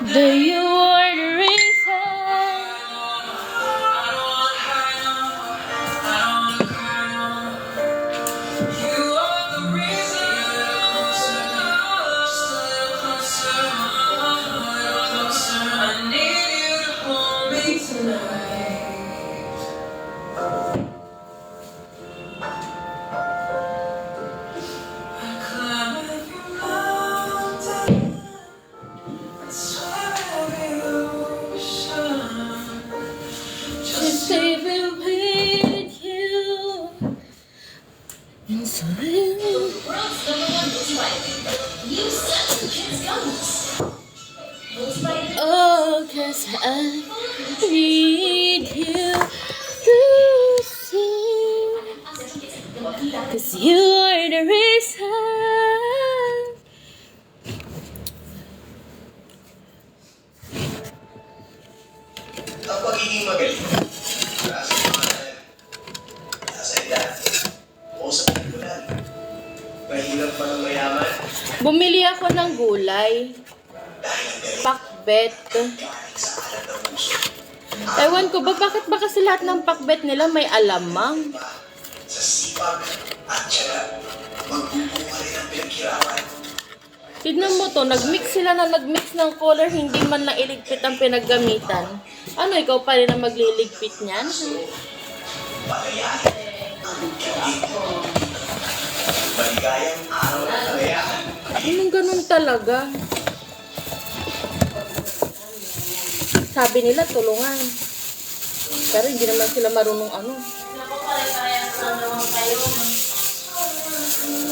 That you are the reason. I need you to hold me tonight. I climb every mountain, I swim every ocean, just to be with you. And so World's #1 multivitamin. You such kids gummies. Multivitamin. oh, 'cause I need you to see. 'Cause you are the reason. Ang pagiging magaling, nasa pangalan, nasa edad, o sa pagkulan. Mahirap pa ng mayaman, Bumili ako ng gulay. dahil ang galing Pakbet. galing sa alat ng puso. Ewan ko ba, bakit ba kasi lahat ng pakbet nila may alamang? Sa sipag at tiyaga, magbubunga rin ang pinaghirapan. Tignan mo to, nagmix sila na nagmix ng color, hindi man lang iligpit ang pinaggamitan. Ano, ikaw pa rin ang magliligpit niyan? Palayain ang galing. Maligayang araw ng kalayaan. Anong ganun talaga? Sabi nila, tulungan. Pero hindi naman sila marunong ano. Naku, pare-parehas lang naman kayo.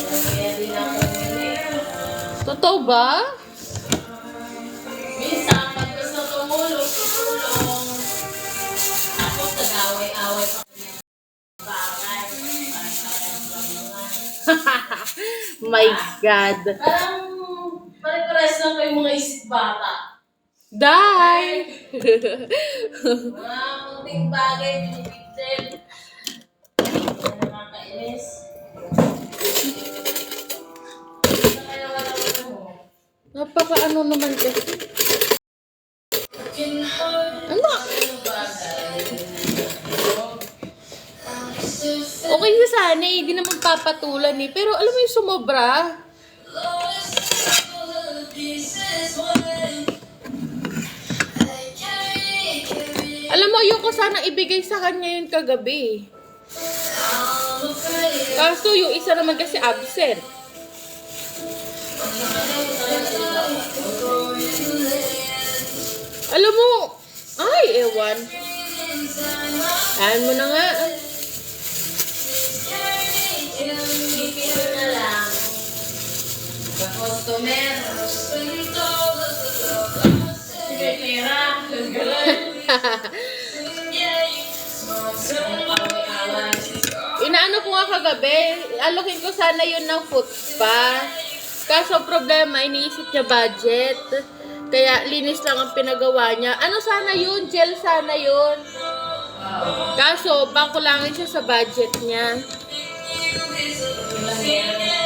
Kaya din ako bumili. Totoo ba? Minsan, pag gusto tumulong, tutulong. Tapos, nag-away-away pa kami ng bagay. Pare-parehas lang naman. My God. Parang, pare-parehas lang kayo mga isip bata. Die! Mga munting bagay, pinipigil. Nakakainis. Ano kaya wala ko mo? Napaka-ano naman kasi. Ano? Okay na sana eh, hindi naman papatulan eh. Pero alam mo yung sumobra. Alam mo, yung ko sana ibigay sa kanya yun kagabi. Kaso yung isa naman kasi absent. Alam mo, ay, ewan. Ayan mo na nga. Ipin na lang. Sa customer. Sige, pera. Inaano ko nga kagabi, alokin ko sana yun ng food spa. Kaso problema, iniisip niya budget. Kaya linis lang ang pinagawa niya. Ano sana yun? Gel sana yun. Kaso, bangkulangin siya sa budget niya.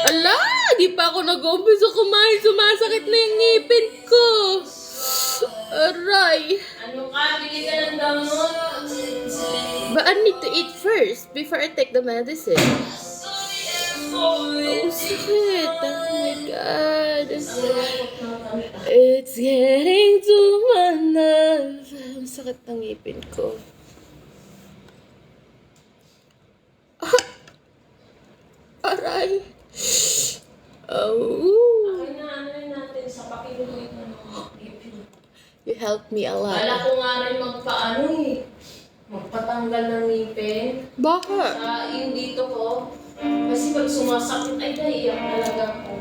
Ala, di pa ako nag-umpisa kumain. Sumasakit na yung ngipin ko. Aray. Ano ka? Bili ka ng gamot. But I need to eat first before I take the medicine. Oh, shit. Oh my God. It's getting to my nerves. Ang sakit ng ngipin ko. Aray. Oh. Ay na, ano natin sa pakilulit na mga ipin. You helped me a lot. Wala ko nga rin magpaano eh. Magpatanggal ng ngipin. Bakit? Sa yung dito ko. Kasi pag sumasakit ay naiyak talaga ko.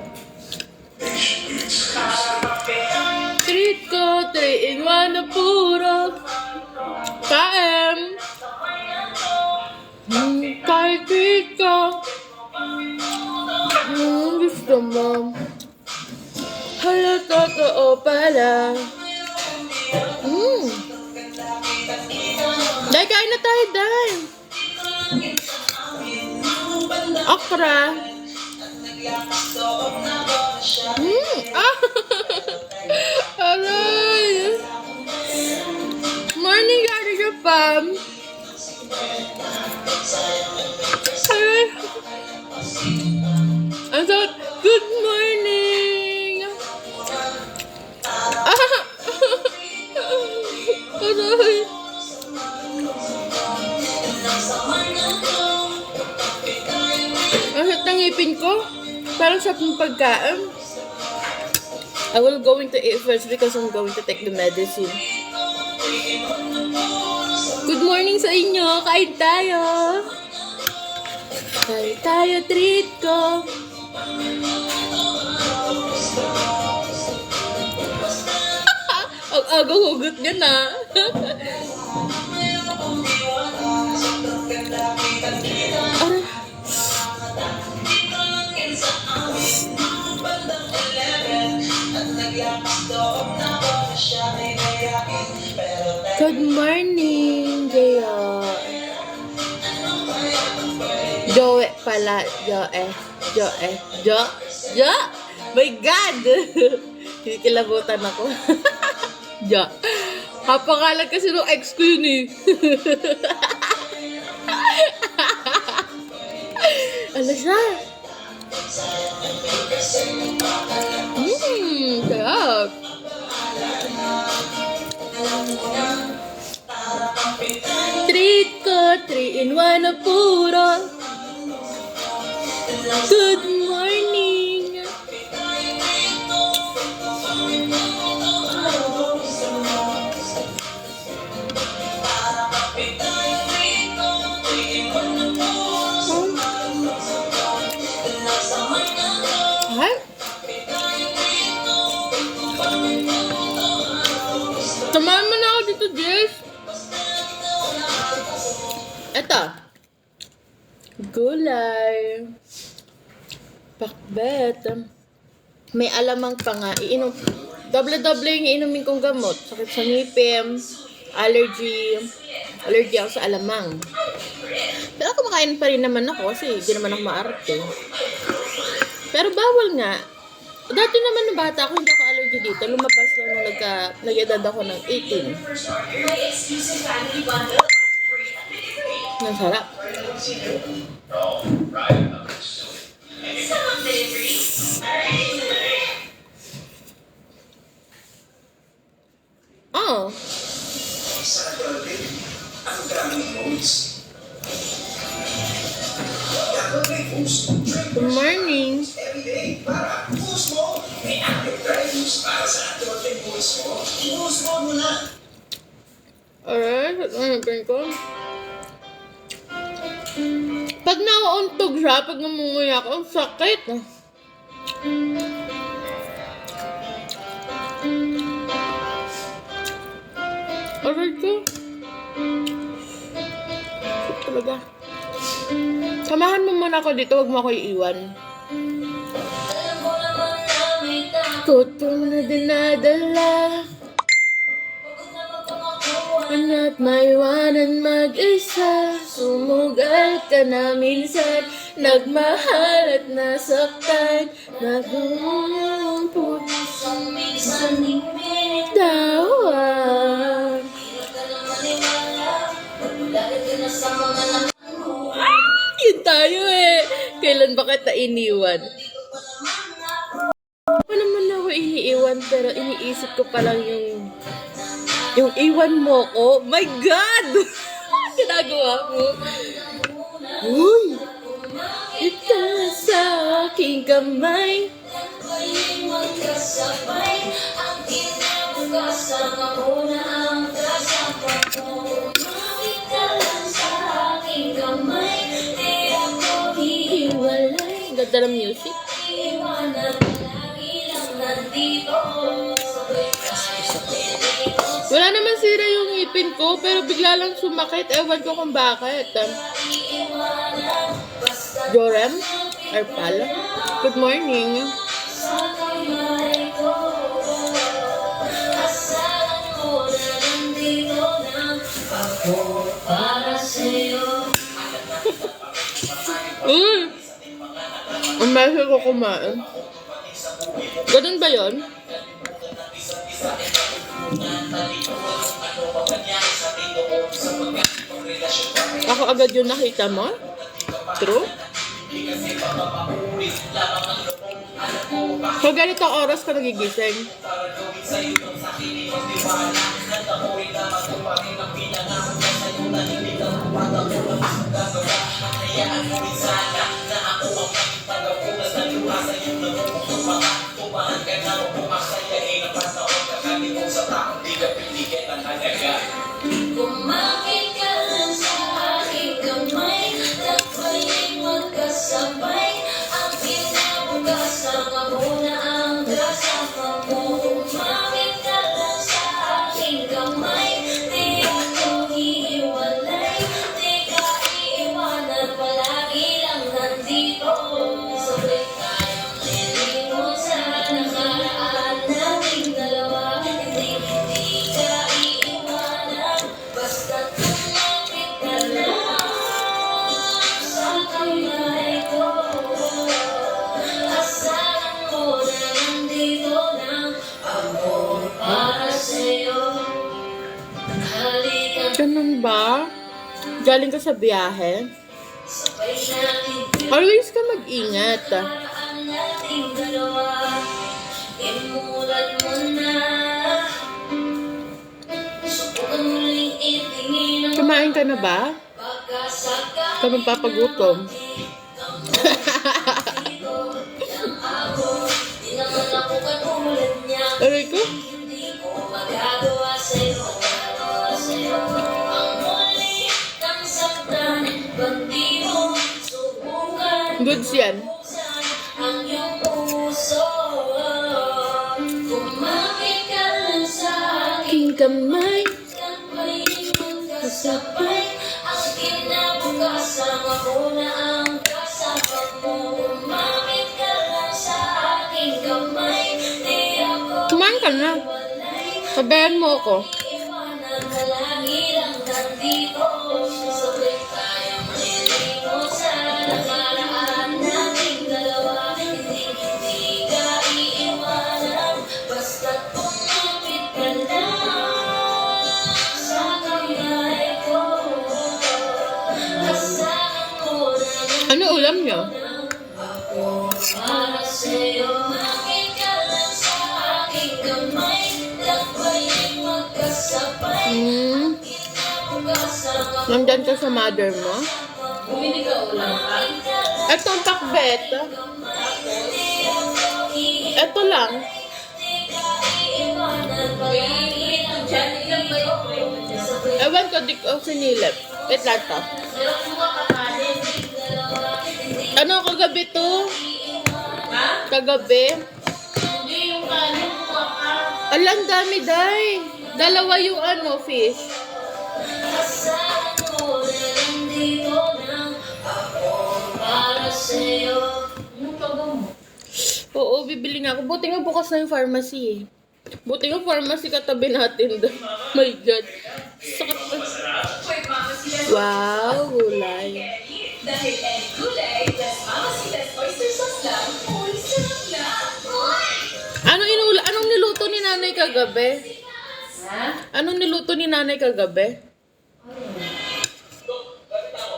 Treat ko, 3 in 1 na puro. KM. Kahit treat ko. Gusto mo. Hala, totoo pala. Dahil kain na tayo, dahil. Okra. Ah! Aray! Parang sarap ng pagkain. I will going to eat first because I'm going to take the medicine. Good morning sa inyo. Kain tayo. Kain tayo, treat ko. Ang agaw hugot niya na. Aray. Good morning, Jaya. Joe pala. Jo. My God! Kinikilabutan ako. Jo. Kapangalan kasi nung ex ko yun eh. Ano siya? Sarap. Treat ko, 3-in-1 na puro. Good morning. Hi. Samahan mo na ako dito, Jess. Eto. Gulay. Pakbet. May alamang pa nga. Iinom. Doble-doble yung iinumin kong gamot. Sakit sa ngipin. Allergy. Allergy ako sa alamang. Pero kumakain pa rin naman ako kasi hindi naman ako maarte. Pero bawal nga. Dati naman nung bata ako, hindi ako allergy dito. Lumabas lang nung nag-edad ako ng 18. Ang sarap. Oh. Good morning. Alright, ano ko? Pag nauuntog siya, pag namunguya ako, ang sakit. Alright ko. Sakit talaga. Samahan mo muna ako dito, huwag mo ako iiwan. Tutong na dinadala. At maiwanan mag-isa. Sumugal ka na minsan. Nagmahal at nasaktan. Nagumumput sa minsan dawan. Yun tayo eh. Kailan ba kita iniwan? Ako naman ako iniiwan pero iniisip ko palang yung iwan mo ko. My God! Ginagawa mo. Uy! Ito sa aking kamay. Ako'y magkasabay. Ang kinabukasan ako na ang kasama ko. Mawit ka lang sa aking kamay. Di ako hihiwalay. Ganda ng music. Iwanan lagi lang nandito. Wala naman sira yung ngipin ko, pero bigla lang sumakit. Ewan ko kung bakit. Jorem? Arpal? Good morning. Ang mahal ko kumain. Ganun ba yun? Ako agad yung nakita mo? True? So, ganitong oras ka nagigising? Ganun ba? Galing ka sa biyahe? Always ka mag-ingat. Kumain ka na ba? Ka magpapagutom. Aray ko? Goods yan. Aking kamay kasabay ang kinabukasan ako na ang kasama mo. Kumapit ka lang sa aking kamay, di ako kumain ka na. Sabayan mo ako. Iwanan ka lagi lang nandito. Sabay tayong malilimot sa nakaraan nating dalawa. Hindi ka iiwanan basta't kumapit ka lang sa kamay ko. Asahan mo na Ano ulam niyo? ako para sa'yo. Kumapit ka lang sa aking kamay. Lakbayin magkasabay. Kinabukasan ako. Nandyan ka sa mother mo? Bumili ka ulam ka? Etong pakbet. Eto lang. Ewan ko, di ko sinilip. Wait lang to. Ano, kagabi to? Ha? Kagabi? Hindi yung kanin mo ka. Alang dami, day. Dalawa yung ano, fish. Asahan mo na nandito lang ako para sa'yo. Anong taga mo? Oo, bibili nga ako. Buti nga bukas na yung pharmacy eh. Buti nga pharmacy katabi natin doon. My God. Sakit pa. Wow, gulay. Dahil any gulay, plus Mamasitas oyster sauce lang, uy, sarap lang. Anong niluto ni nanay kagabi? Ha? Anong niluto ni nanay kagabi?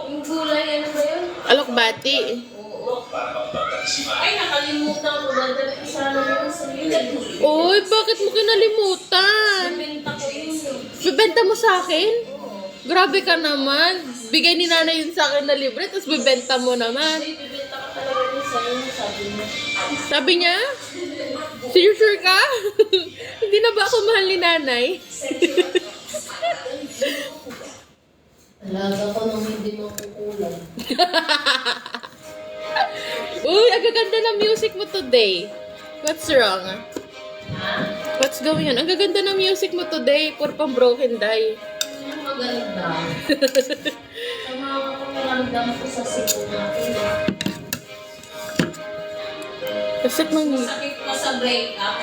Yung gulay, ano ba yun? Alokbati. Oo. Ay, nakalimutan ko. Dadali ko sana yun sa gilid. Uy, bakit mo kinalimutan? Benta ko yun. Bibenta mo sa akin? Grabe ka naman. Bigay ni nanay yun sa akin na libre, tapos bibenta mo naman. Ay, bibenta ka talaga yun sa inyo, sabi mo. Sabi niya? Sure ka? Hindi na ba ako mahal ni nanay? Alaga ko nang hindi makukulang. Uy, ang gaganda ng music mo today. What's wrong? Ha? What's going on? Ang gaganda ng music mo today. Puro pang broken die. Ang maganda. Sa mga pakiramdam ko sa sipo natin. Kasi mang... Sakit pa sa breakup.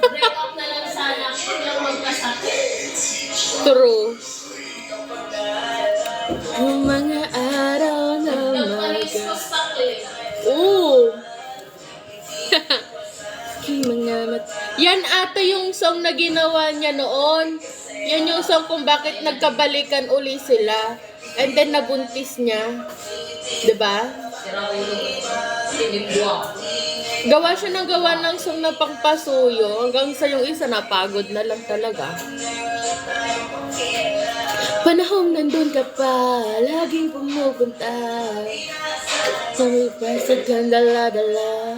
Breakup na lang sana. Huwag lang magkasakit. True. Yung mga araw na Nagpalis ko sa clip. Oo. Yan ata yung song na ginawa niya noon. Yan yung song kung bakit nagkabalikan uli sila. And then nabuntis niya. 'Di ba? Sira ulo. Tinigwa. Gawa siya ng gawa ng song na pangpasuyo. Hanggang sa yung isa napagod na lang talaga. Panahong nandun ka pa, laging pumupunta. Samipasag kang dala-dala.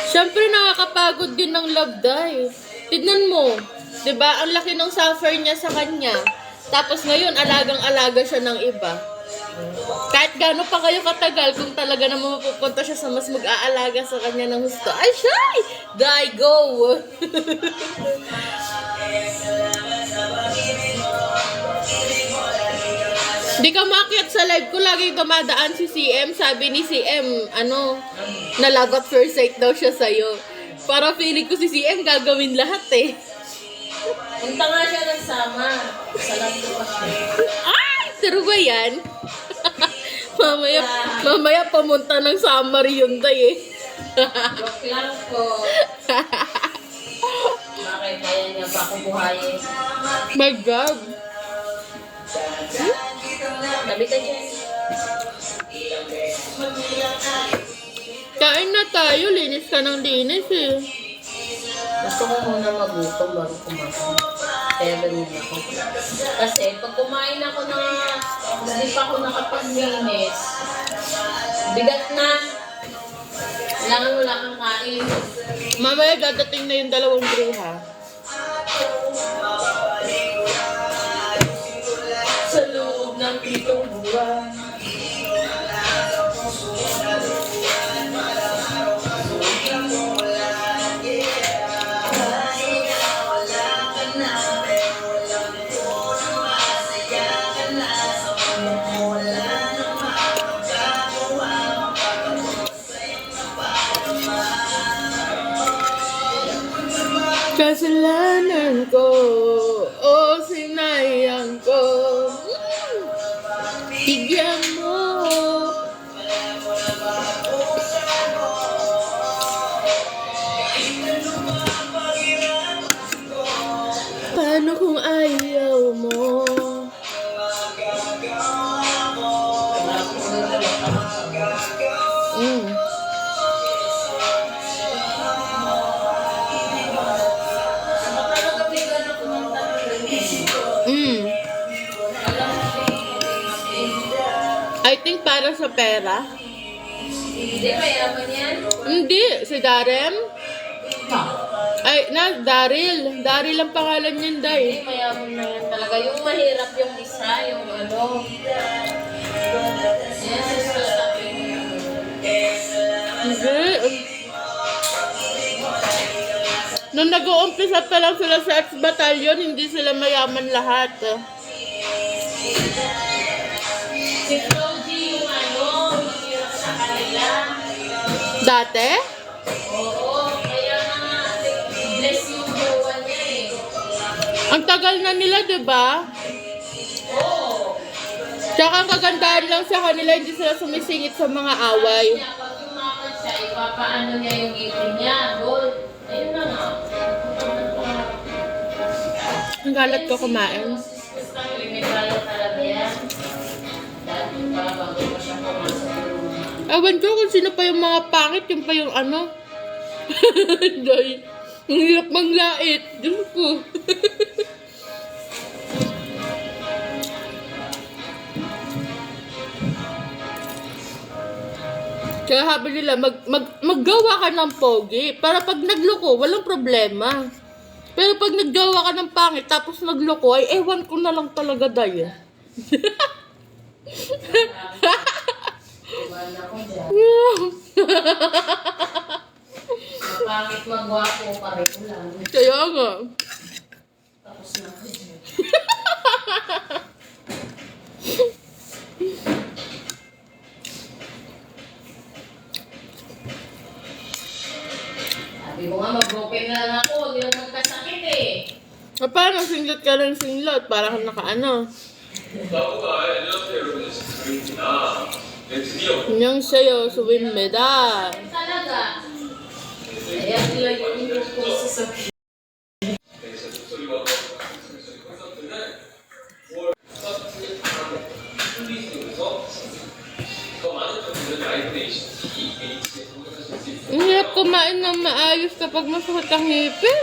Siyempre nakakapagod din ng love die. Tignan mo, 'di ba? Ang laki ng suffer niya sa kanya. Tapos ngayon alagang-alaga siya ng iba. Kahit gaano pa kayo katagal, kung talaga naman mapupunta siya sa mas mag-aalaga sa kanya ng gusto. Ay, shy! Die, go! Di ka maakyat sa live ko, lagi dumadaan si CM. Sabi ni CM, na love at first sight daw siya sa'yo. Para feeling ko si CM gagawin lahat eh. Punta nga siya nagsama. Sarap ko pa siya. Ay! Turo ba yan? mamaya pumunta ng summer yun tayo eh. Joke lang po. Bakit kaya niya ba ako buhayin. My God. Tabi ka dyan. Kain na tayo. Linis ka ng linis eh. Gusto ko muna magutom bago kumain. Kaya ganun ako. Kasi pag kumain ako na hindi pa ako nakapaglinis, bigat na. Kailangan wala kang kain. Mamaya dadating na yung 2 bruha. Sa loob ng 7 buwan. Kasalanan ko, o sinayang ko. Bigyan mo. Paano kung ayaw mo? Mm. Mm. I think para sa pera. Hindi, mayaman yan. Hindi, si Darem. Ay, Daryl. Daryl ang pangalan niyan, Day. Hindi, mayaman na yan talaga. Yung mahirap yung isa, yung ano. Yan, sister sabi mo. Hindi. Nung nag-uumpisa pa lang sila sa ex-battalion, hindi sila mayaman lahat. Si Claudie yung ano, mahirap sa kanila. Dati? Oo, kaya nga, bless yung buwan niya eh. Ang tagal na nila, di ba? Oo. Tsaka ang kagandahan lang sa kanila, hindi sila sumisingit sa mga away. Kaya pag yumaman siya, ipapaano niya yung ngipin niya. Gold. Ayun na nga. Ang galat ko kumain. Limitayo talaga yan. Dati pa, bago pa siya pumasok sa room. Ewan ko kung sino pa yung mga pangit, yung pa yung ano. Day, ang hirap manglait. Diyos ko. Kaya sabi nila, maggawa ka ng pogi. Para pag nagloko, walang problema. Pero pag naggawa ka ng pangit, tapos nagloko, ay ewan ko na lang talaga, Day. Iwan ako dyan. Mapangit magwapo, pareho lang. Kaya nga. Tapos na ako dyan. Sabi ko nga, mag-broken na lang ako. Huwag lang magkasakit eh. Paano singlet ka ng singlet? Para kang nakaano. 안녕하세요, 수빈입니다. Talaga. Kaya nila yung ko sa sakit. Ang hirap kumain ng maayos kapag masakit ang ngipin.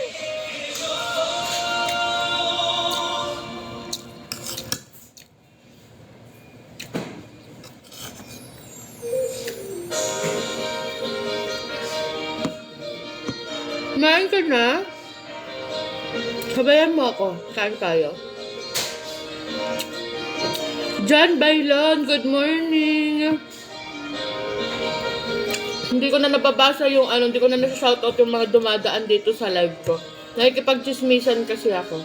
Kumain ka na? Sabayan mo ako. Kain tayo. John Bailon, good morning. Hindi ko na nababasa yung ano, hindi ko na nasa-shoutout yung mga dumadaan dito sa live ko. Nakikipag-chismisan kasi ako.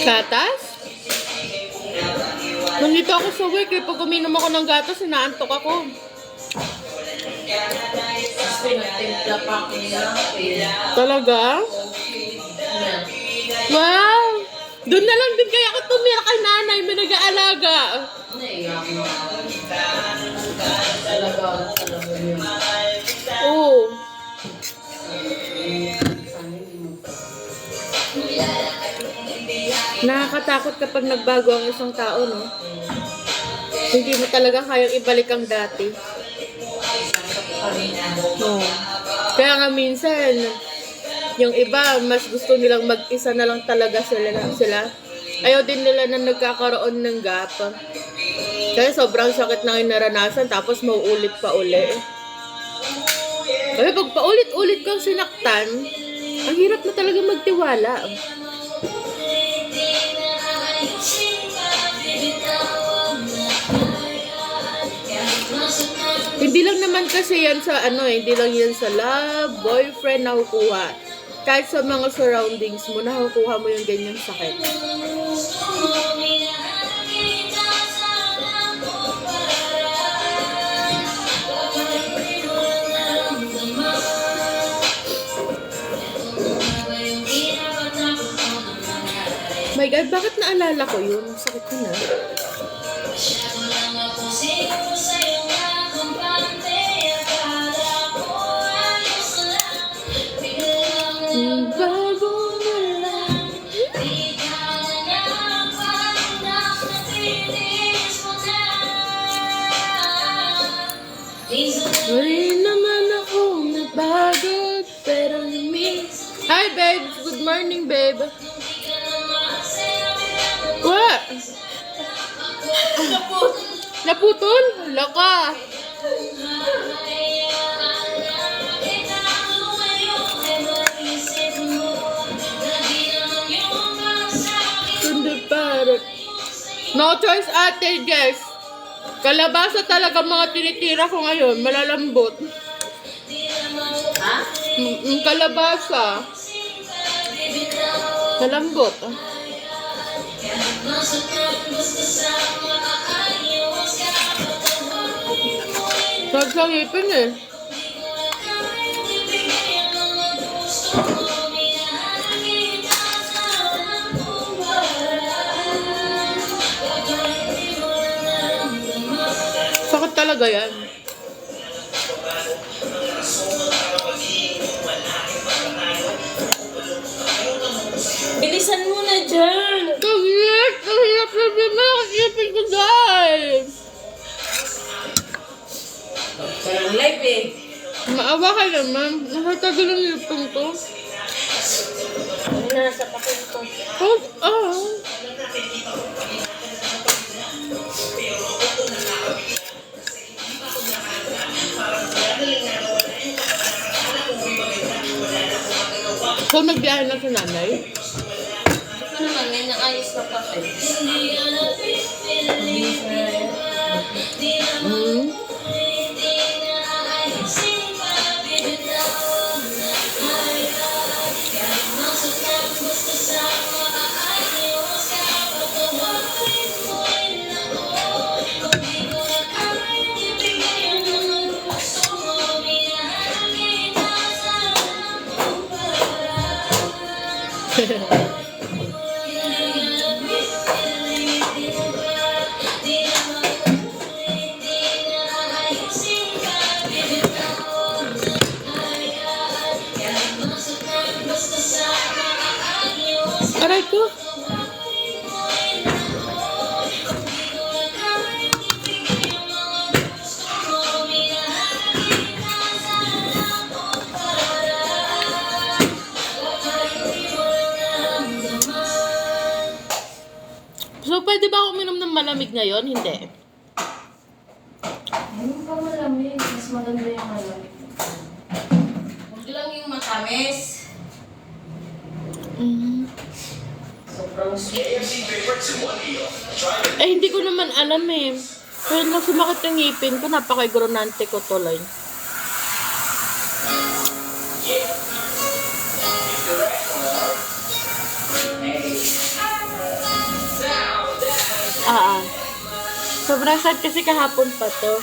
Gatas? Nandito ako sa work eh. Pag uminom ako ng gatas, inaantok ako. Pinagtimpla pa ako nila. Talaga? Yan. Wow! Doon na lang din kaya ako tumira kay nanay. May nag-aalaga. Naiyak mo. Talaga. Nakakatakot kapag nagbago ang isang tao, no? Hindi mo talaga kayang ibalik ang dati. No. Kaya nga minsan, yung iba, mas gusto nilang mag-isa na lang talaga sila. Ayaw din nila na nagkakaroon ng gap. Kaya sobrang sakit na yung naranasan, tapos mauulit pa uli. Kaya pag paulit-ulit kang sinaktan, ang hirap na talaga magtiwala. Hindi lang naman kasi yan sa hindi lang yan sa love, boyfriend nakukuha. Kahit sa mga surroundings mo, nakukuha mo yung ganyang sakit. My God, bakit naalala ko yun? Sakit ko na. Bago na lang. Wala naman ako nabago, pero miss. Hi, babe. Good morning, babe. What? Naputol? Laka. No choice ate, guys. Kalabasa talaga mga tinitira ko ngayon. Malalambot. Ha? Kalabasa. Malambot. Nagsangipin eh. Sakit talaga yan. Bilisan mo na dyan. Kahit! Ang hirap na nakasipin ko dahil. Walang live eh. Maawa ka naman. Nakatagal ang lipong to. Nasa pakil ko. So, nagbiyahe na sa nanay? Ito naman, may naayos na pakil. Mabilis na yan. Aray ko. So, pwede ba ako uminom ng malamig ngayon? Hindi. Ayun pa malamig. Mas maganda yung malamig. Huwag lang yung matamis. Sobrang sweet. Eh, hindi ko naman alam eh. Pero nang sumakit yung ngipin ko, napaka-ignorante ko tuloy. Sobrang sad kasi kahapon pa to.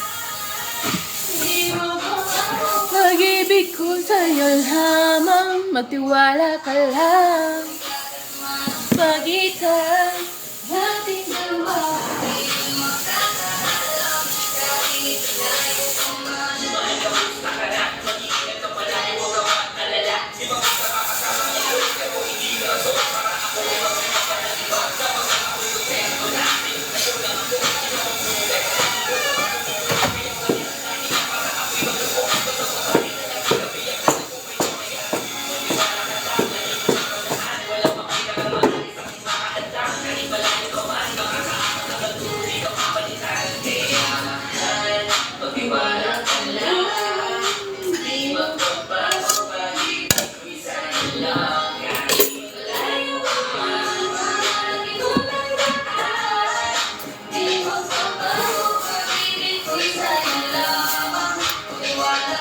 Pag-ibig ko sa'yo lamang, magtiwala ka lang. Pagitan nating dalawa.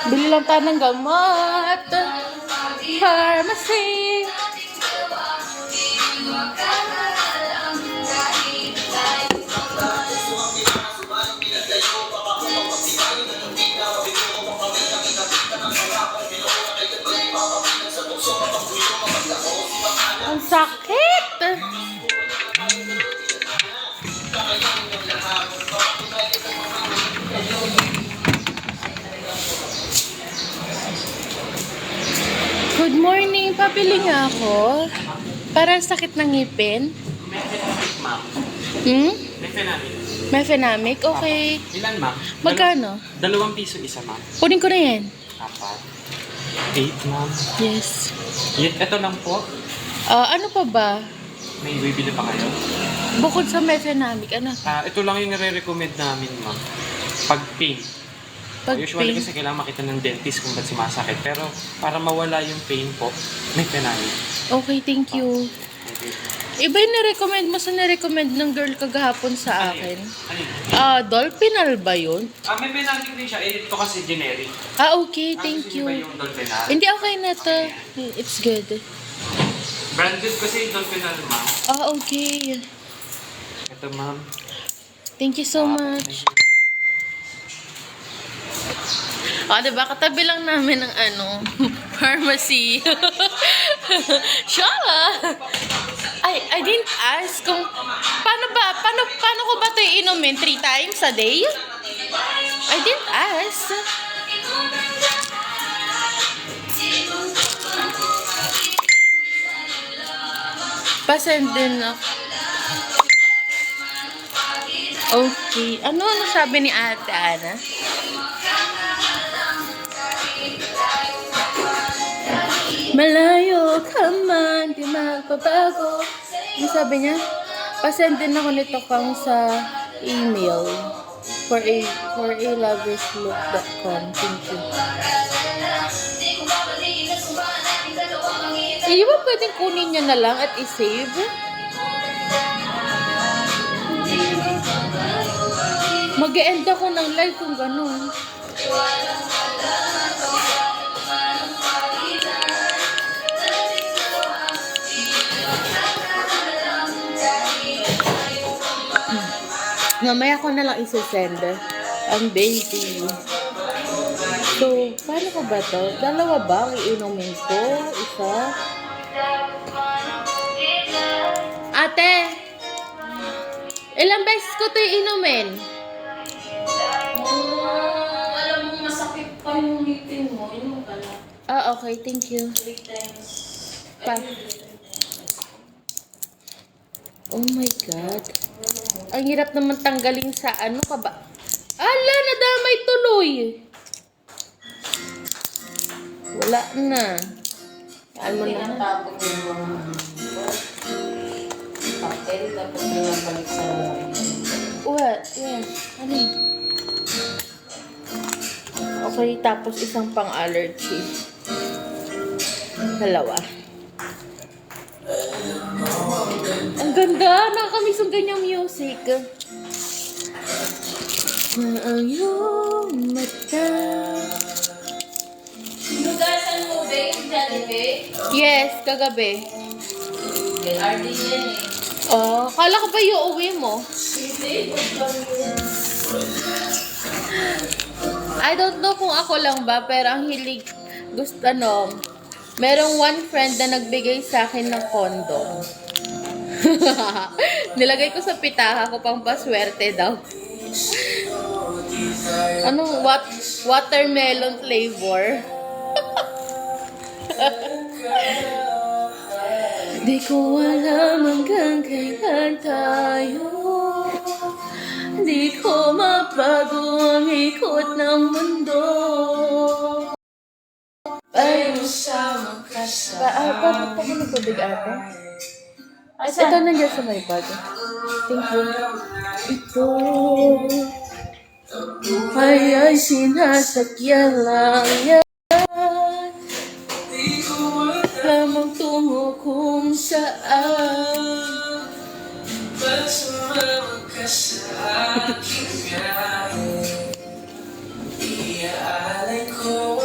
Bili lang tayo ng gamot. Pharmacy. Ang sakit. Good morning. Pabili nga ako. Para sakit ng ngipin. Mefenamic, ma'am. Hmm? Mefenamic. Mefenamic? Okay. Ilan, ma'am? Magkano? 2 piso isa, ma'am. Kunin ko na yan. 4. 8, ma'am. Yes. Ito lang po. Ano pa ba? May bibili pa kayo. Bukod sa Mefenamic, ano? Ito lang yung nare-recommend namin, ma'am. Pag pain. Pag Usually pain. kasi kailangan makita ng dentist kung ba't sumasakit. Pero para mawala yung pain po, Mefenamic. Okay, thank you. Iba yung nirecommend mo sa nirecommend ng girl kagahapon sa akin. Dolphinal ba yun? Mefenamic din siya. Ito kasi generic. Okay, thank Gusto niyo ba you. yung Dolphinal? Hindi, okay na to. It's good. Branded kasi yung Dolphinal, ma'am. Okay. Ito, ma'am. Thank you so much. Diba? Katabi lang namin ng pharmacy. Shala! I didn't ask kung paano ko ba ito inumin 3 times a day? I didn't ask. Pasend din ako. Okay. Ano sabi ni Ate Ana? Malayo ka man, di magbabago. Ano sabi niya? Pasend din ako nito kang sa email for loverslook.com. Thank you. Di ba pwedeng kunin niya na lang at i-save? Mag-e-end ako ng live kung gano'n. Mamaya ko na lang isa-send ang baby. So, paano ko ba to? 2 ba ang iinumin ko? Isa? Ate! Ilang beses ko to iinumin? Alam mo, masakit pa yung ngipin mo. Inom ka na. Okay. Thank you. 3 times. Pa. Oh my God. Ang hirap naman tanggalin sa ano ka ba? Ala, nadamay tuloy. Wala na. Ano na? Tinatapon yung mga papel, tapos pinabalik sa What? Yeah. Ano yun? Okay, tapos isang pang-allergy. 2. Ang ganda! Nakakamiss ang ganyang music. Na ang iyong mata. Hinugasan mo, babe? Jollibee? Yes, kagabi. RD yan eh. Kala ko ba iuwi mo? Hindi, I don't know kung ako lang ba, pero ang hilig, merong one friend na nagbigay sa akin ng condom. Nilagay ko sa pitaha ko pang paswerte daw. Watermelon flavor. Di ko alam hanggang kailan tayo. Di ko mabago ang ikot ng mundo. Ay, Sama ka sa bakit pa ko nagpabig ate? Ito nandiyan sa may bag. Thank you. Ito ay sinasakyan lang yan. Lamang tungo kung saan. Sumama ka sa aking gabi. Iaalay ko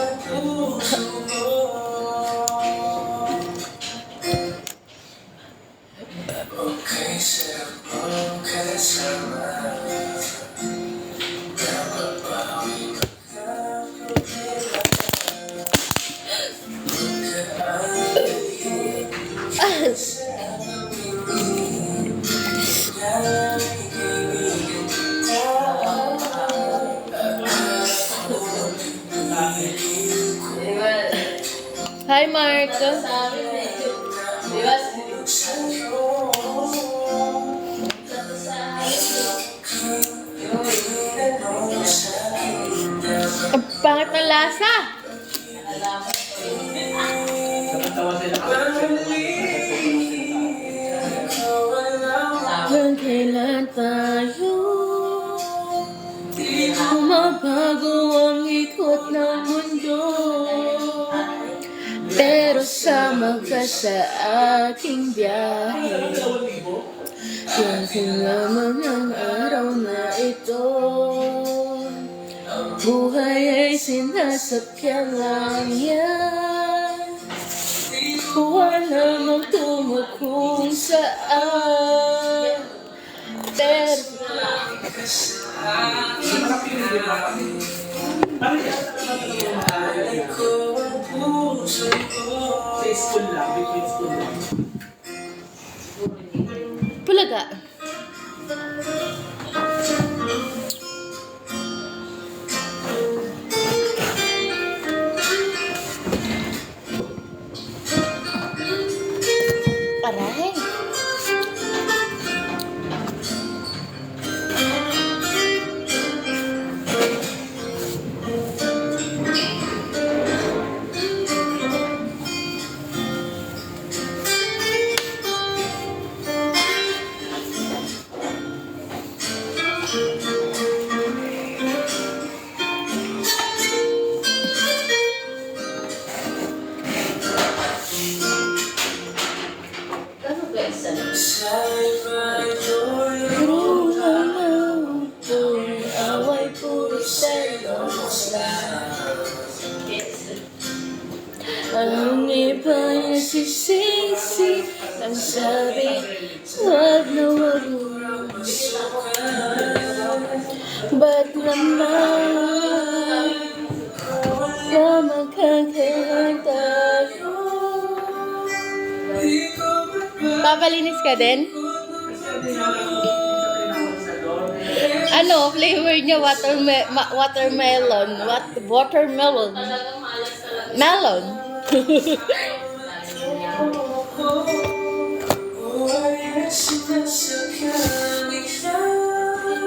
Hi, Mark. Di ba? Ang pangit ng lasa. Hanggang kailan tayo mabago ang ikot ng mundo, pero sama ka sa aking biyahe. Kasi lamang ang araw na ito, buhay ay sinasakyan lang yan. Walang magtungo kung saan, pero Bulaga. Aray. Ano guys? Away puro selos ang iba nagsisisi, ang sabi, wag na wag mo. Ba't naman na magkakailan tayo? Papalinis ka din? Ano, flavor niya watermelon. Watermelon. Talagang malas talaga. Melon.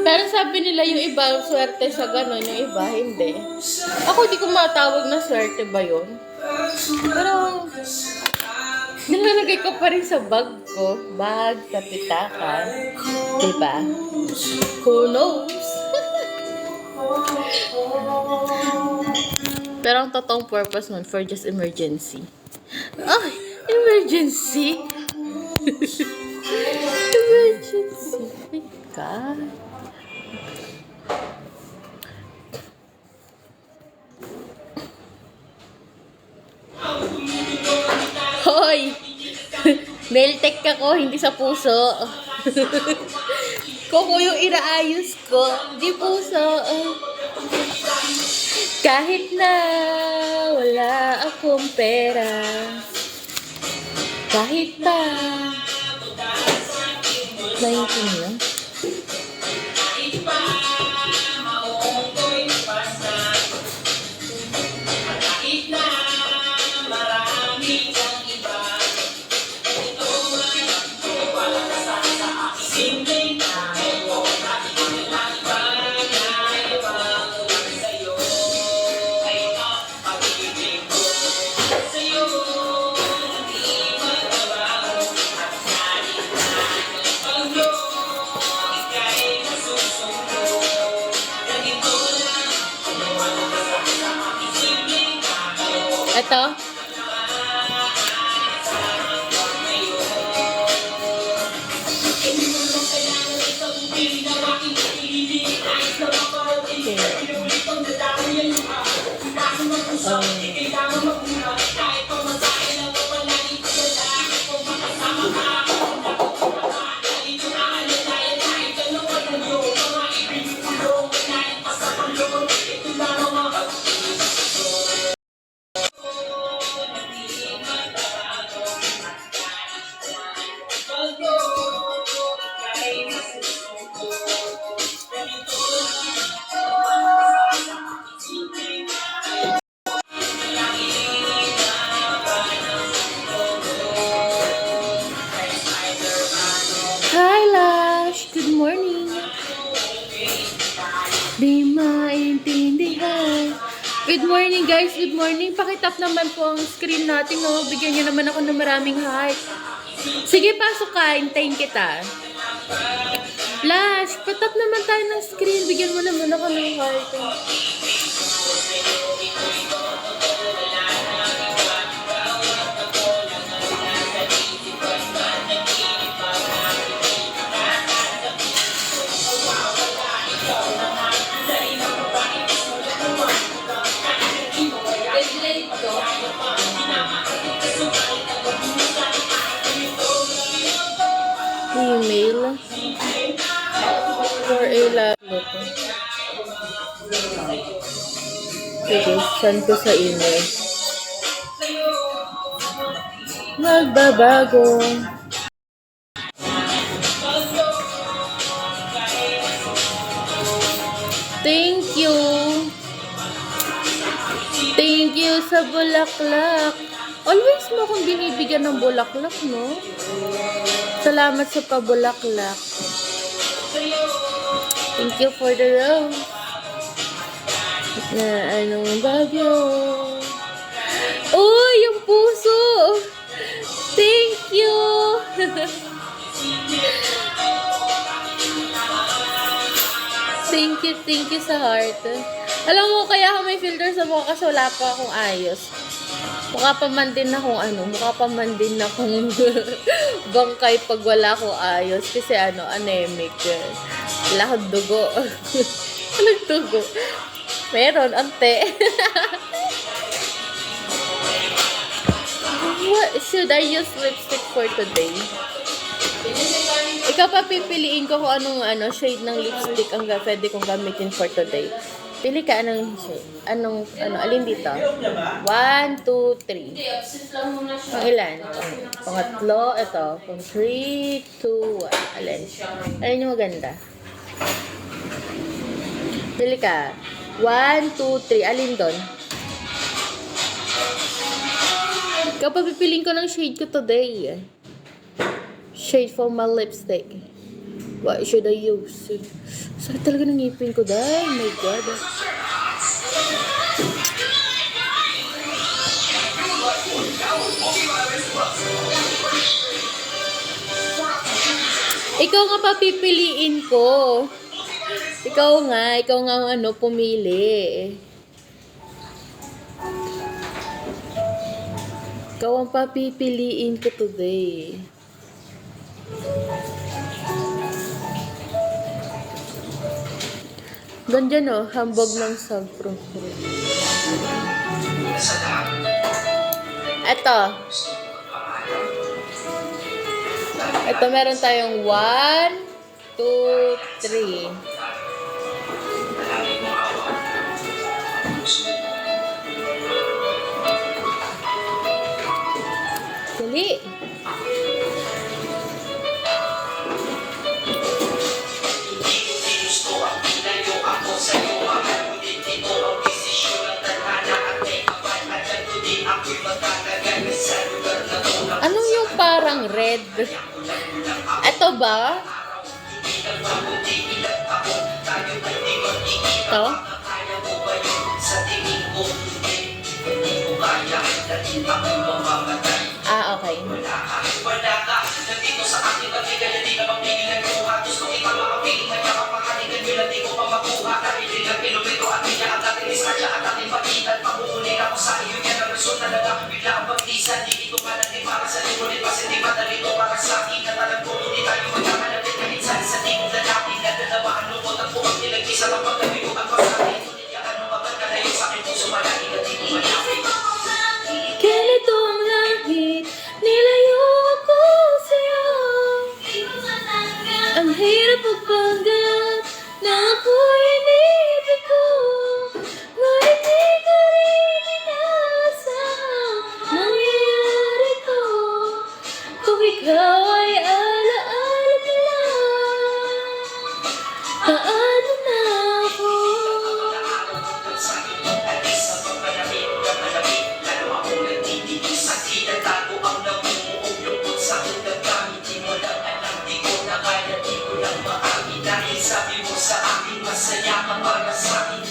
Pero sabi nila yung iba swerte sa gano'n, yung iba hindi. Ako di ko matawag na swerte ba yun? Pero nilalagay ko pa rin sa bag ko. Bag, sa pitakan. Diba? Who knows? Pero ang totoong purpose nun for just emergency. Ay! Emergency! Emergency! Oh my God. Hoy! Mailtech ako, hindi sa puso. Koko yung inaayos ko, hindi puso. Kahit na wala akong pera, kahit pa naiintindihan. Ito. maintindihan. Good morning guys, good morning. Pakitap naman po ang screen natin, no? Bigyan niyo naman ako ng maraming heart. Sige, pasok ka. Hintayin kita. Flash, patap naman tayo ng screen. Bigyan mo naman ako ng heart. Email for a laptop. Sige, send ko sa email. Magbabago. Thank you. Thank you sa bulaklak. Always mo akong binibigyan ng bulaklak, no? Salamat sa pabulaklak. Thank you for the rose. Na anong bagyo. Uy, yung puso. Thank you. Thank you sa heart. Alam mo, kaya ako may filter sa mukha kasi wala pa akong ayos. Mukha pa man din akong bangkay pag wala akong ayos. Kasi anemic. Wala akong dugo. Walang dugo. Meron, ante. What should I use lipstick for today? Ikaw pa pipiliin ko kung anong shade ng lipstick ang pwede kong gamitin for today. Pili ka anong shade. Alin dito? 1, 2, 3. Pang ilan? Pangatlo, ito. Pang 3, 2, 1. Alin? Alin yung maganda? Pili ka. 1, 2, 3. Alin doon? Ikaw pa pipiliin ko ng shade ko today. Shade for my lipstick. What should I use? Sakit talaga ng ngipin ko dahil. Oh my God. Ikaw nga papipiliin ko. Ikaw nga pumili. Ikaw ang papipiliin ko today. Ganyan hambog ng sagpro. Ito meron tayong 1, 2, 3. Dali. Anong yung parang red? Ito ba? Ito? Ah, okay. Ganito ang langit, nilayo ako sa'yo. Ang hirap magpanggap na ako'y inibig ko. Ngunit di ko rin inasang mangyayari ko. Kung ikaw ay alaala mo lang, paano na ako? Sabi mo sa akin, masaya ka para sa akin.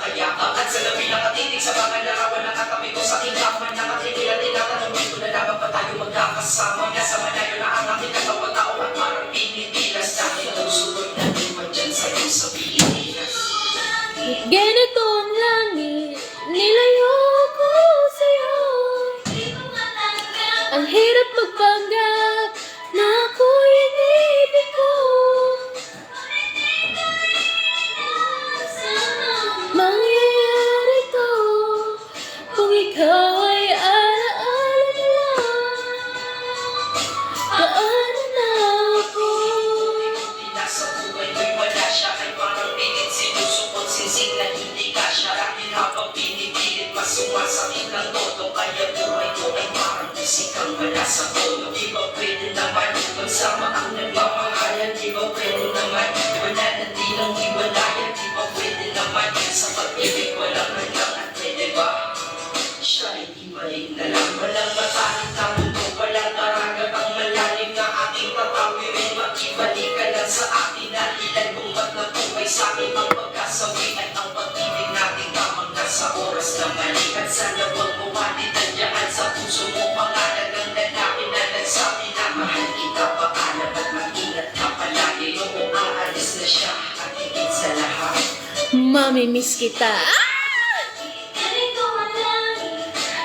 napakayakap at sa labi nakatitig sa mga larawan ng katabi ko sa aking kaman. Nakatigil at tinatanong ko na dapat pa tayo magkakasama. Nasa malayo na ang aking katawag-tao at parang pinipilas dahil ang susunod na iwan dyan sa'yo sa Pilipinas. Ganito ang langit, nilayo ko sa'yo. Ang hirap magpanggap na ako'y inibig ko. Mangyayari to kung ikaw ay alaala na lang. Paano na ako? Nasa buhay ko'y wala siya ay parang pilit sinusukot sinsing na hindi ka siya. Dahil habang pinipilit mas sumasakit ng todo. Kaya buhay ko ay parang musikang wala sa tono. Di ba pwede naman magsama ang nagmamahalan? Di ba pwede naman wala na din ang hiwalayan? Di ba pwede naman sa pag-ibig walang hanggang at pwede ba? Siya ay ibalik na lang. Walang matarik na mundo, walang karagat ang malalim na aking tatawirin. Makibalik ka lang sa akin na ilan kung ba't nabuhay sa akin ang pagkasawi at ang pag-ibig natin tamang nasa oras na mali. At sana huwag mo matitandaan sa puso mo pangalan ng lalaki na nagsabi na mahal kita paalam at mag-ingat ka palagi. Noong aalis na siya at higit sa lahat. Mamimiss kita.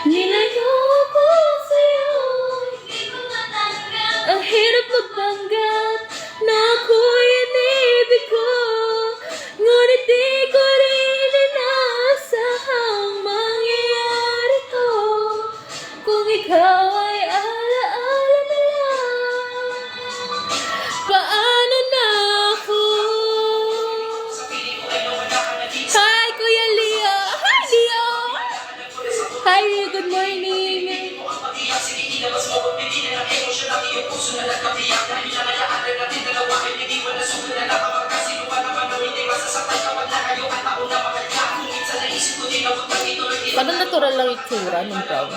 Nilayo ko sa'yo. Ang hirap magpanggap na ako'y inibig ko. Ngunit di ko rin inasahang mangyayari to kung ikaw ay alaala na lang. Paano na ako? Hi, Kuya Leo! Hi, Leo! Hi, Leo. Good morning! Parang natural lang itsura ng brown.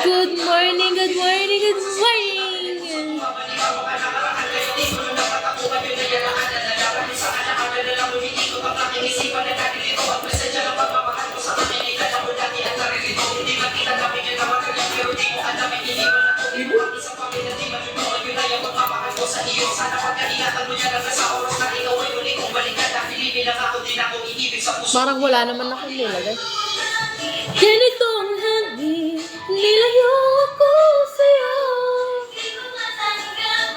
Good morning, good morning, good morning! Parang wala naman ako nilagay. Ganito ang hangin, nilayo ko sa'yo.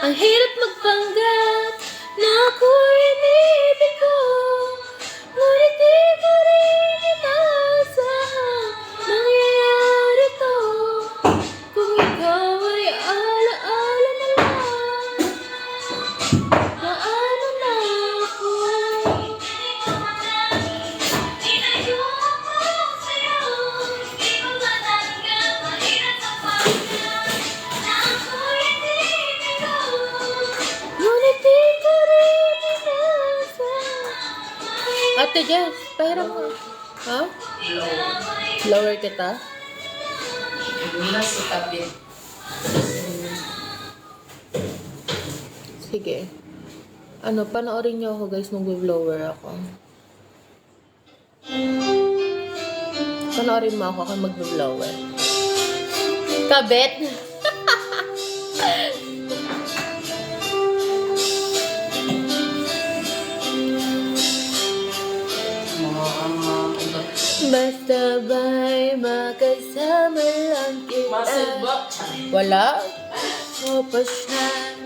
Ang hirap magpanggap na ako'y inibig ko. Ngunit di ko rin inasahang mangyayari to kung ikaw ay alaala na lang. Paano na ako? Nilayo ko sa'yo. Di ko matanggap, mahirap sa panggap na ako'y inibig ko. Ngunit di ko rin inasahang. Ate Jess, pahiram mo. Ha? Lower kita? Mula si Kabit. Sige. Ano, panoorin niyo ako guys nung blower ako. Panoorin mo ako kung mag-blower. Kabit! Basta ba'y makasama lang kita. Masig ba? Wala? O pa siya.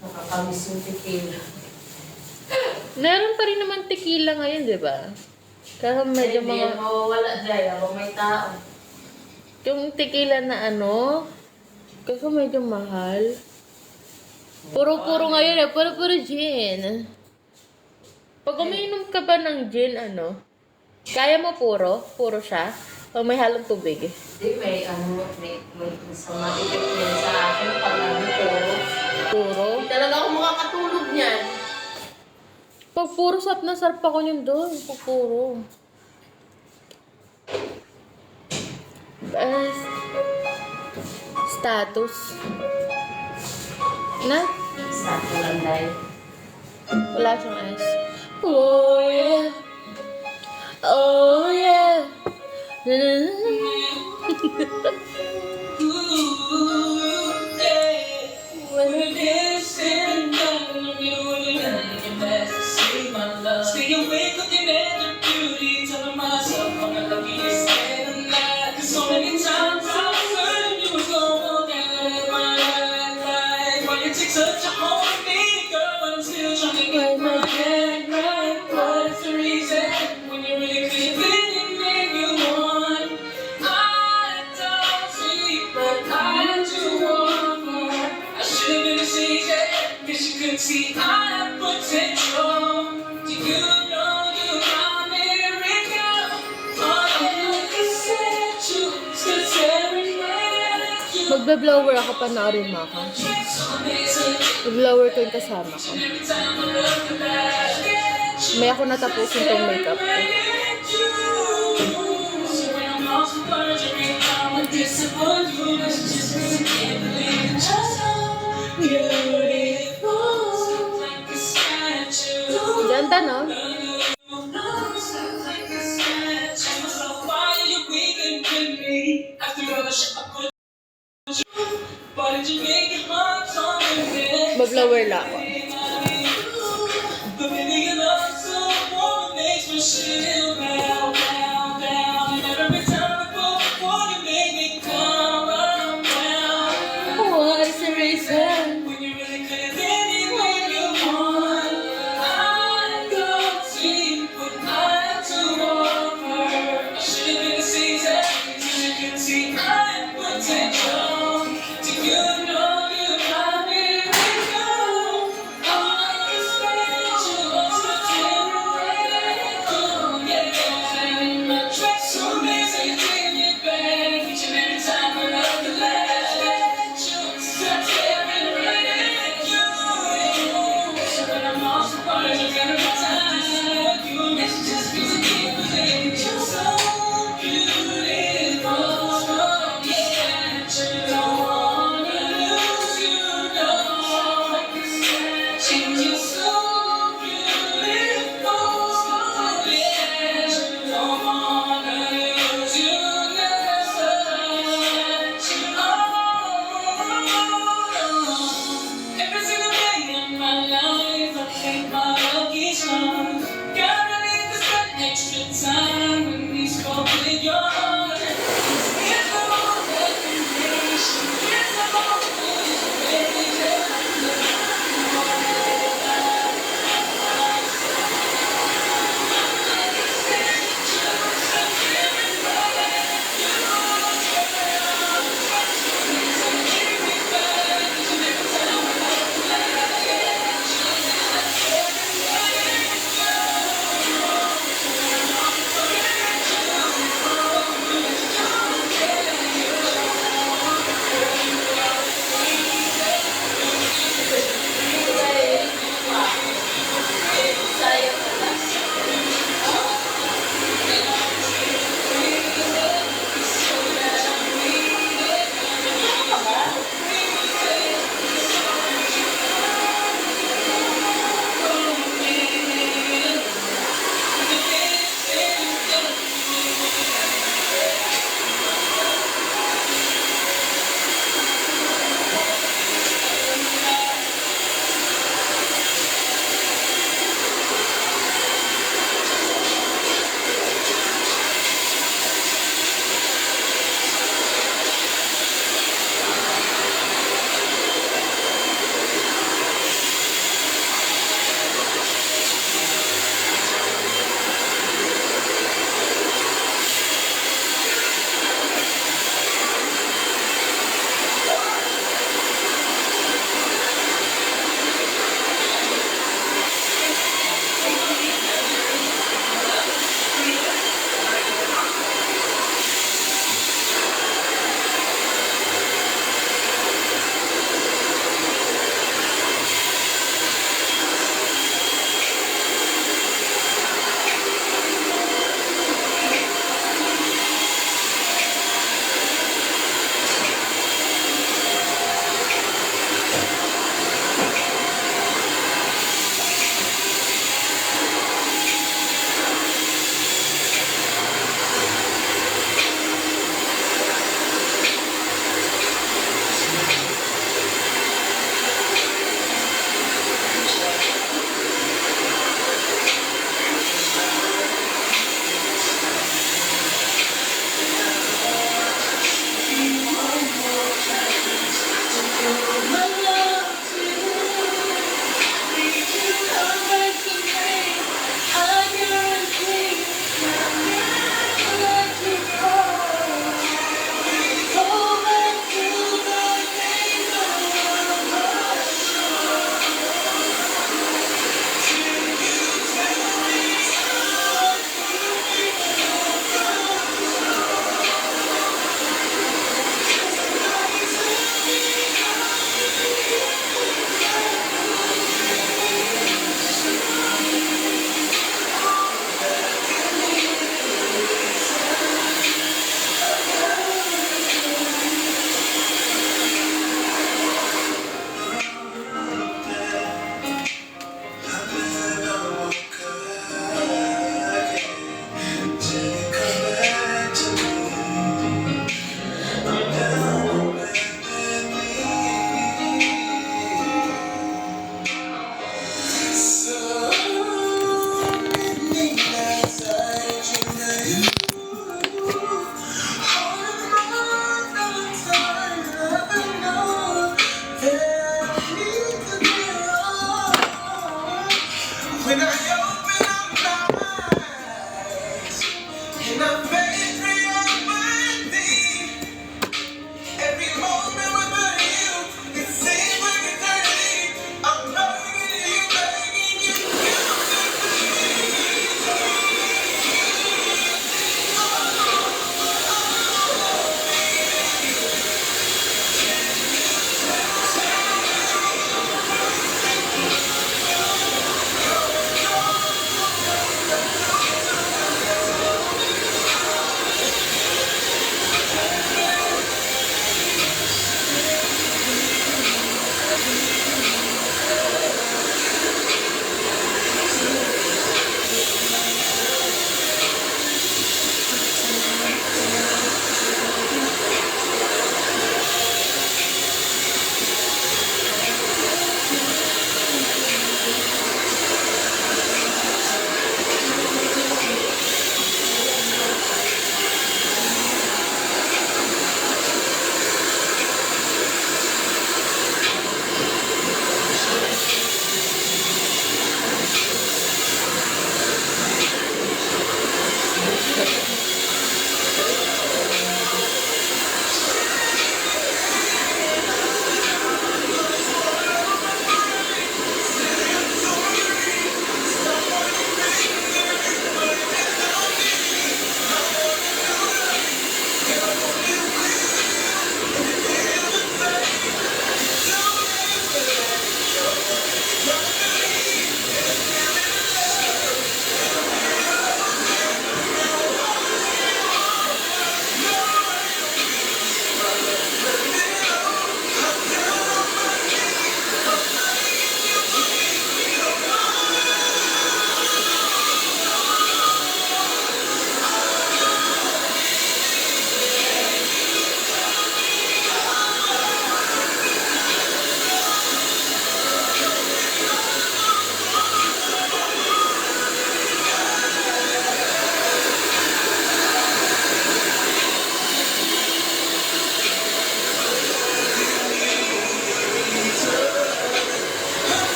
Nakakamiss yung tequila. Meron pa rin naman tequila ngayon, di ba? Kaya medyo Hindi yan mga... mawawala dyan. Ako may tao. Yung tequila na ano, kasi medyo mahal. Puro-puro ngayon eh, puro-puro gin. Pag umiinom ka ba ng gin, ano, kaya mo puro? Puro siya? O may halong tubig eh? Hindi, may sa matipid yan sa akin. Pag ano, puro. Puro. Hindi talaga ako makakatulog niyan. Pag puro sarap na sarap ako yun doon. Pag puro. Best. Status. Na? Start ko lang dahil. Wala siyang S. Oh yeah. Oh yeah. Na, na, na, na. When I Stay awake looking at the beauty, telling myself I'm the luckiest man alive. 'Cause so many times I've heard you was gonna get my life. Why you take such a hold of me, girl? But I'm still trying to get my head right. What's the reason when you really could have been anything you want? I don't see, but I do want more. I should have been a season, guess you couldn't see I have potential. Do you know you are miracle? All I said you still staring at you. Magbe-blower ako, panoorin mo ako. Mag-blower ko yung kasama ko. Every time I look back at you, May ako natapusin tong makeup ko. so when I'm lost in words, every time I disappoint you, it's just 'cause I can't believe it. Just how beautiful, like a statue. Ganda, no? Mag-blower lang ako. What's the reason?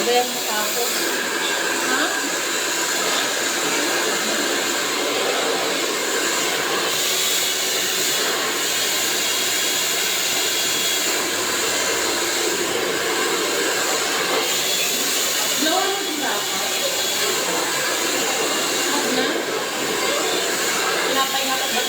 ba yung mukha ko? Ha? Blower mo din ba ako? Na? Pinapay nga ka ba?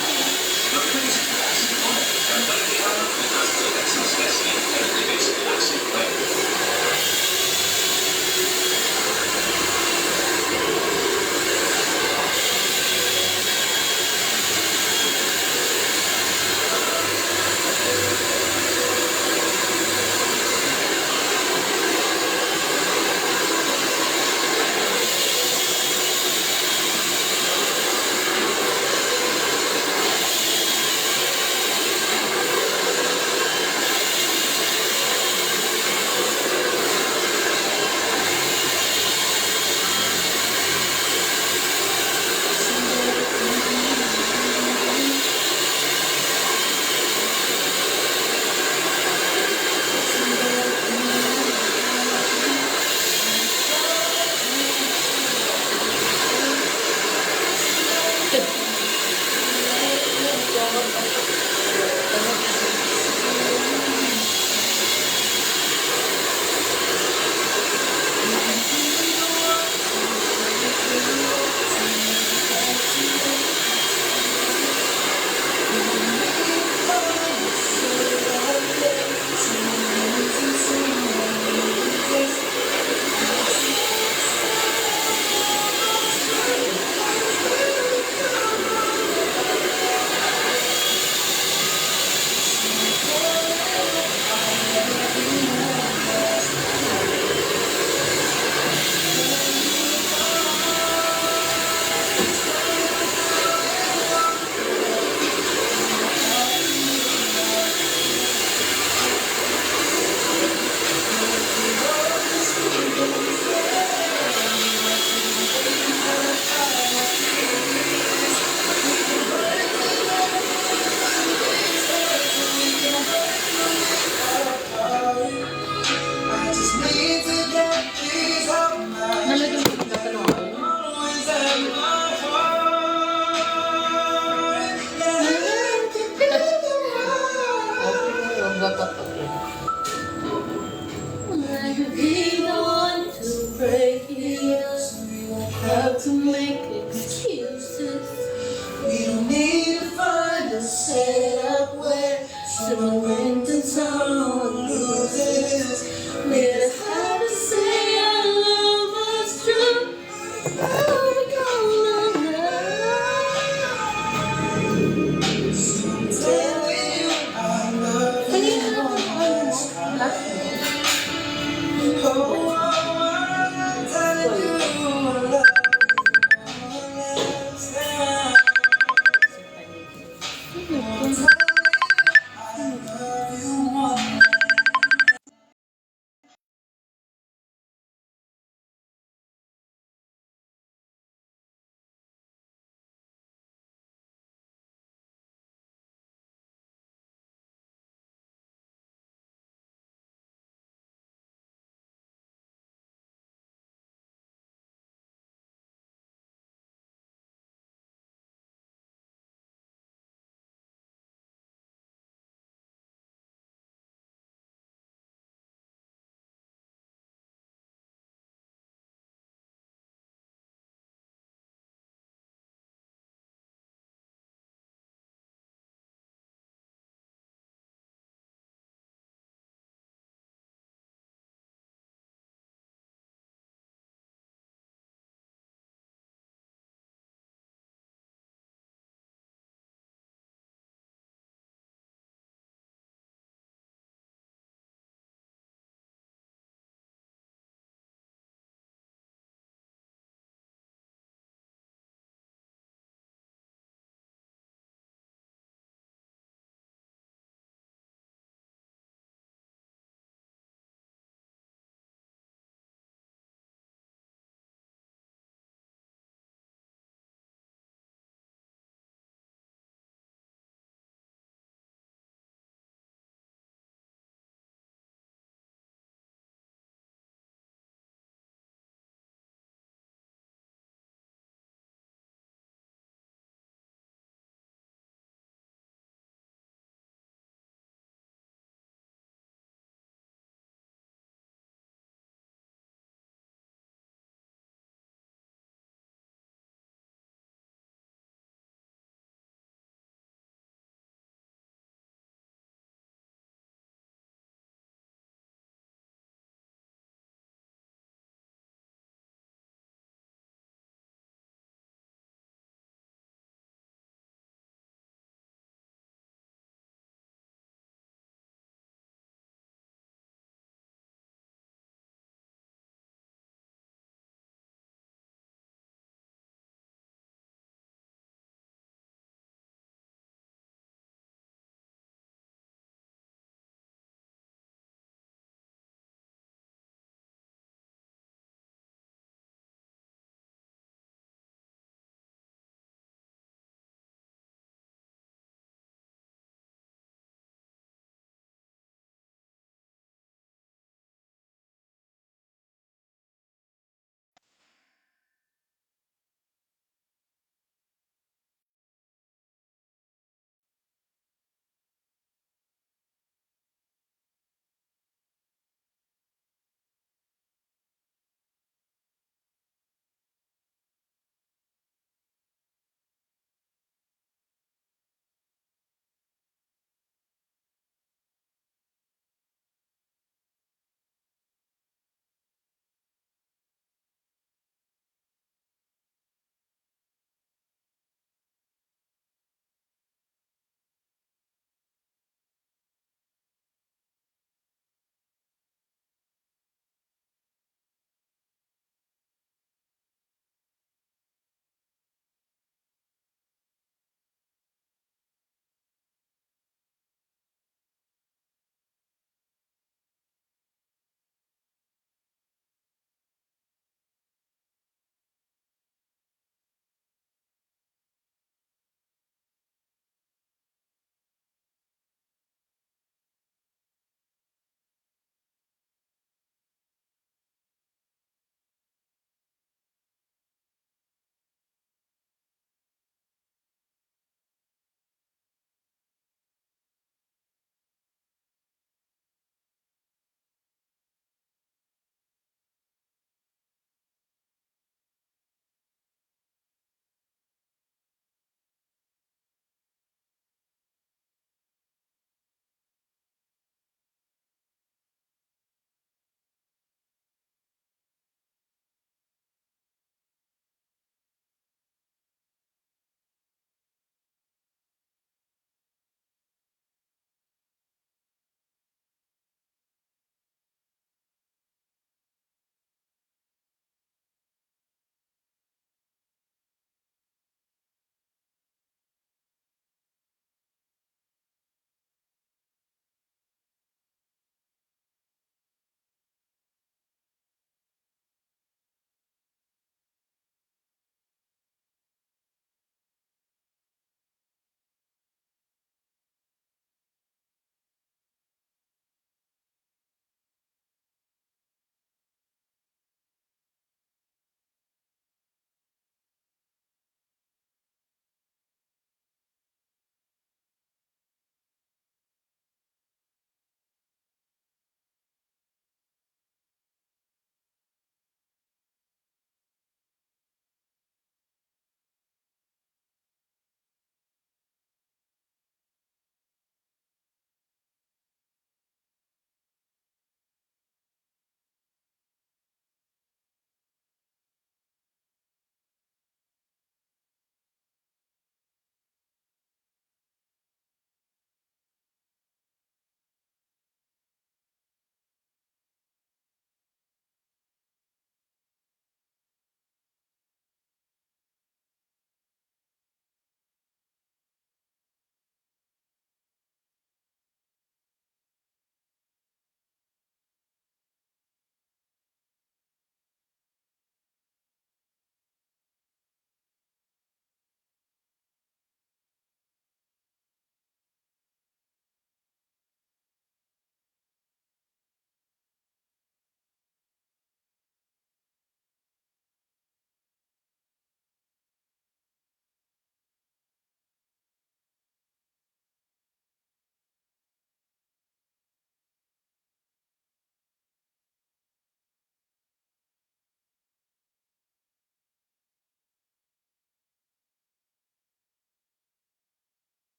Nalagyan mo yung gagawin ako. Okay, huwag ba papagyan? We don't want to break it up. Have to make excuses. We don't need to find a setup where someone went to town loses. It's hard to say our love was true. How we gonna Telling you I love you. Oh, I'm telling you I love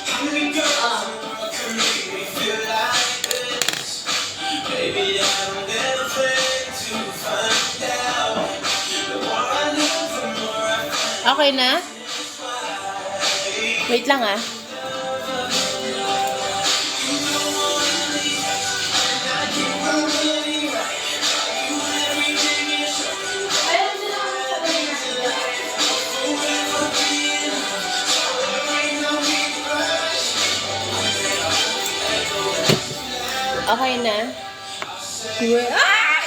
How many girls can make me feel like this? Maybe I'm never afraid to find out. The more I know, the more I find Okay na? Wait lang ah. Okay na? Ah!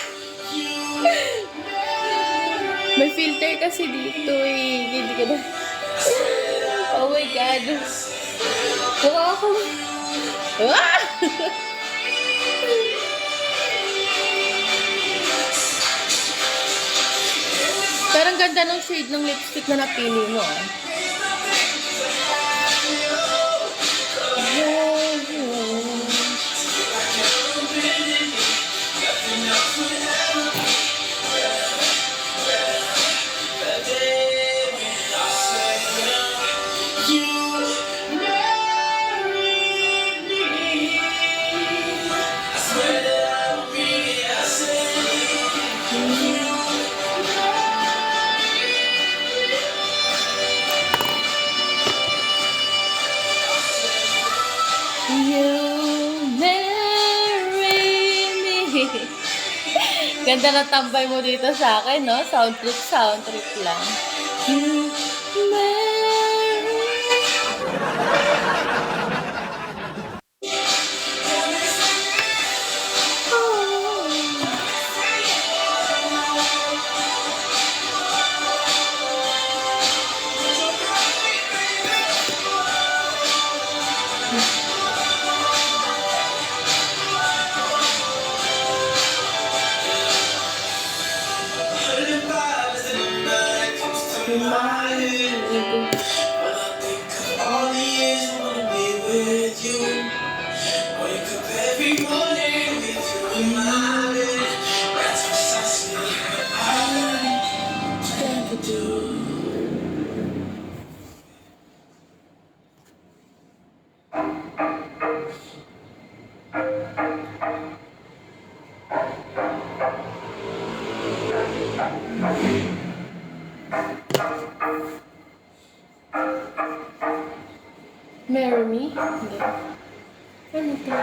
May filter kasi dito eh. Hindi ko na... Oh my God. Mukha ako. Ah! Parang ganda ng shade ng lipstick na napili mo ah. Ganda na tambay mo dito sa akin, no? Sound trip lang. You marry all the years I wanna be with you. Wake up every morning with you in my bed. That's precisely what I plan to do. Marry me? Hindi. Ano to?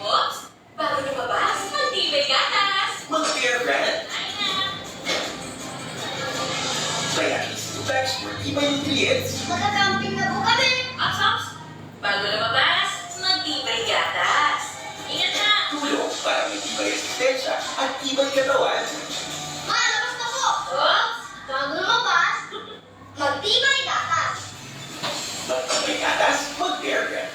Oops! Bago lumabas, magtibay gatas! Mga beer brand, kaya bags for iba nutrients. Magka-camping na po kami! Ops! Bago lumabas, magtibay gatas! Ingat na! Tulong para may ibang resistensya at ibang katawan. Ma, labas na po! Oops! Bago lumabas, magtibay gatas! Magpapay gatas, mag-beer brand.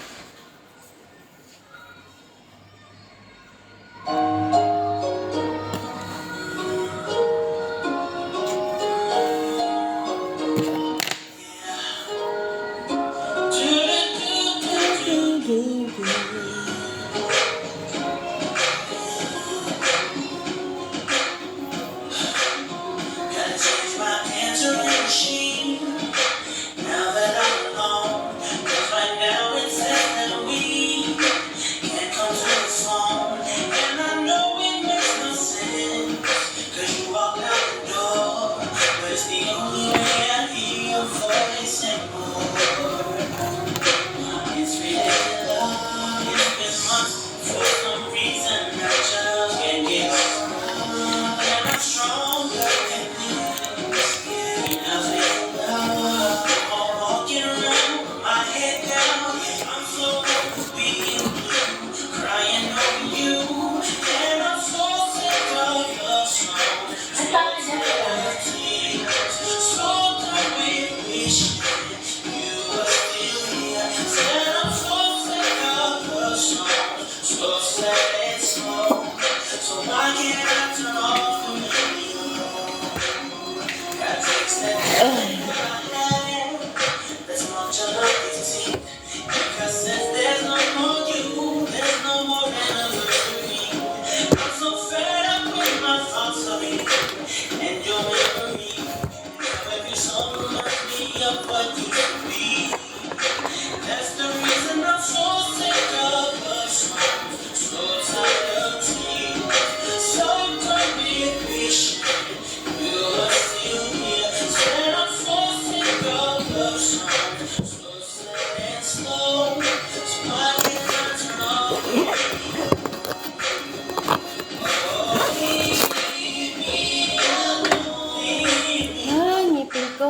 can't turn off the got text that there's much of it because since there's no more you, there's no more anniversary. I'm so fed up with my thoughts of you and your memory. Every song reminds me of what used to be. That's the reason I'm so sick of love songs, so tired of tears, so done with wishing you were still here. Said I'm so sick of love songs, so sad and slow. So why can't I turn off the Ngipin ko.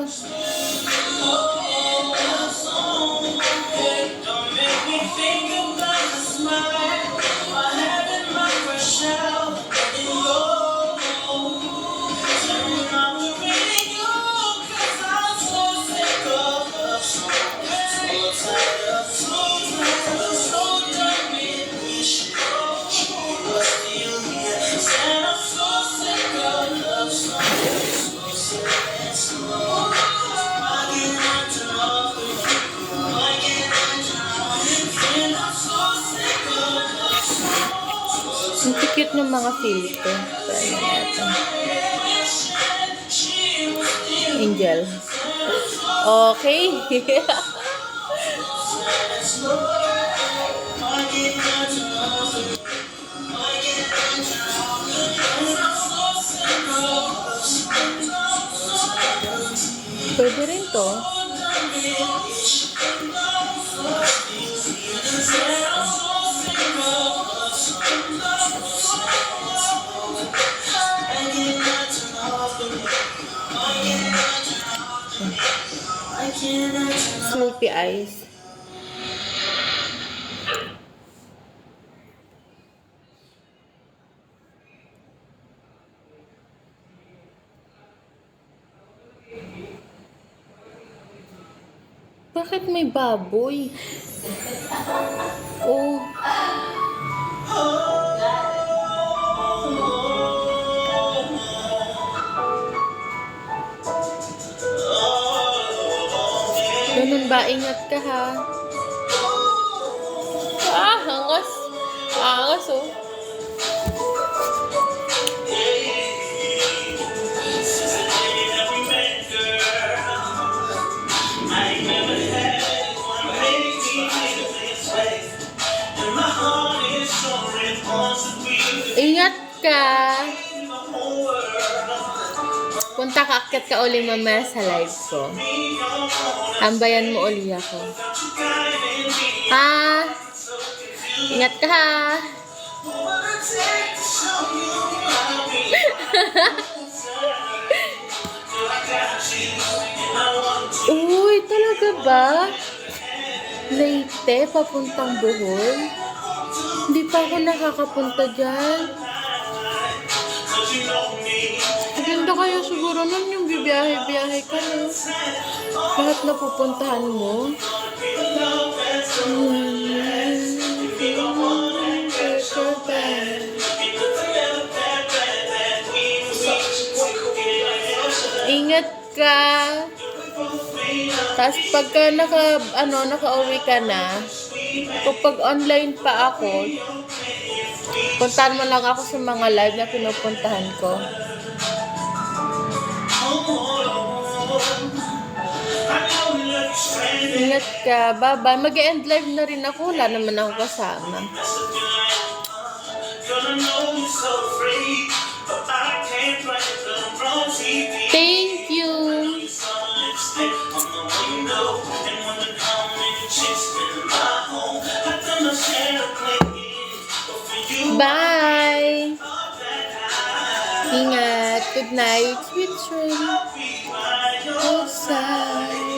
Don't make me think about the smile I have in my fresh out, letting go. Turning off the radio, 'cause I'm so sick of love songs. So tired, so done with wishing you were still here. Said I'm so sick of love songs, so sad and slow. Why can't I turn off the radio? Why can't I turn off the radio? I'm so sick of love songs. Ang cute ng mga filter. Paano natin? Angel. Okay. Pwede rin to. Sleepy eyes. Bakit may baboy? Oh. Ganun ba? Ingat ka ha. Ah, hangas. Hangas oh. Ingat ka. Punta ka, akit ka uli mamaya sa live ko. Tambayan mo uli ako. Ha? Ingat ka ha. Uy, talaga ba? Leyte, papuntang Bohol? Hindi pa ako nakakapunta dyan. Maganda kaya siguro nun yung bibiyahe-biyahe ka no? Lahat na pupuntahan mo. Ingat ka. Tapos pagka nakauwi ka na, kapag online pa ako, puntahan mo lang ako sa mga live na pinupuntahan ko. Ingat ka. Bye-bye. Mag-end live na rin ako. Wala naman ako kasama. Thank you. Bye. Ingat. Good night. Sweet dreams. Outside.